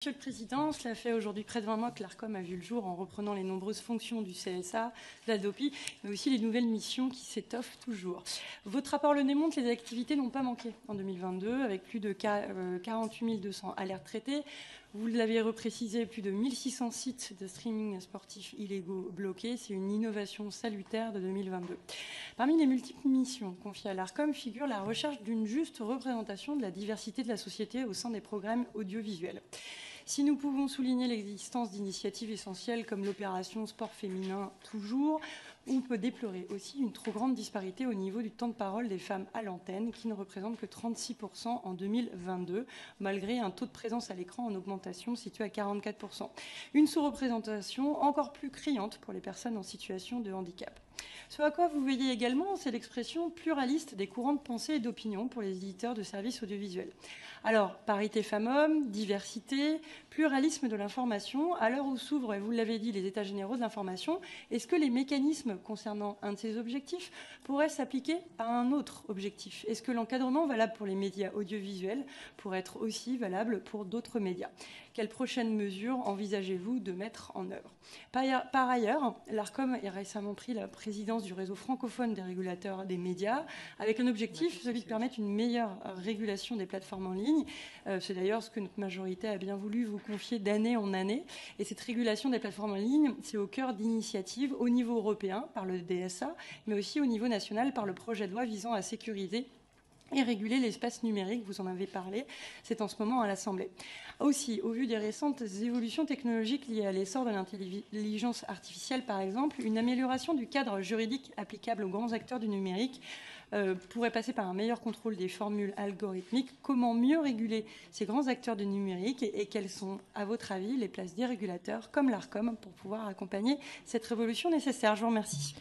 Monsieur le Président, cela fait aujourd'hui près de 20 mois que l'ARCOM a vu le jour en reprenant les nombreuses fonctions du CSA, de la DOPI, mais aussi les nouvelles missions qui s'étoffent toujours. Votre rapport le démontre, les activités n'ont pas manqué en 2022, avec plus de 48 200 alertes traitées. Vous l'avez reprécisé, plus de 1600 sites de streaming sportifs illégaux bloqués. C'est une innovation salutaire de 2022. Parmi les multiples missions confiées à l'ARCOM figure la recherche d'une juste représentation de la diversité de la société au sein des programmes audiovisuels. Si nous pouvons souligner l'existence d'initiatives essentielles comme l'opération Sport féminin toujours, on peut déplorer aussi une trop grande disparité au niveau du temps de parole des femmes à l'antenne, qui ne représente que 36% en 2022, malgré un taux de présence à l'écran en augmentation situé à 44%. Une sous-représentation encore plus criante pour les personnes en situation de handicap. Ce à quoi vous veillez également, c'est l'expression pluraliste des courants de pensée et d'opinion pour les éditeurs de services audiovisuels. Alors, parité femmes-hommes, diversité, pluralisme de l'information, à l'heure où s'ouvrent, et vous l'avez dit, les états généraux de l'information, est-ce que les mécanismes concernant un de ces objectifs pourraient s'appliquer à un autre objectif? Est-ce que l'encadrement valable pour les médias audiovisuels pourrait être aussi valable pour d'autres médias? Quelles prochaines mesures envisagez-vous de mettre en œuvre? Par ailleurs, l'ARCOM a récemment pris la présidence du réseau francophone des régulateurs des médias, avec un objectif, celui de permettre une meilleure régulation des plateformes en ligne. C'est d'ailleurs ce que notre majorité a bien voulu vous confier d'année en année. Et cette régulation des plateformes en ligne, c'est au cœur d'initiatives au niveau européen par le DSA, mais aussi au niveau national par le projet de loi visant à sécuriser et réguler l'espace numérique, vous en avez parlé, c'est en ce moment à l'Assemblée. Aussi, au vu des récentes évolutions technologiques liées à l'essor de l'intelligence artificielle, par exemple, une amélioration du cadre juridique applicable aux grands acteurs du numérique pourrait passer par un meilleur contrôle des formules algorithmiques. Comment mieux réguler ces grands acteurs du numérique et quelles sont, à votre avis, les places des régulateurs comme l'ARCOM pour pouvoir accompagner cette révolution nécessaire? Je vous remercie.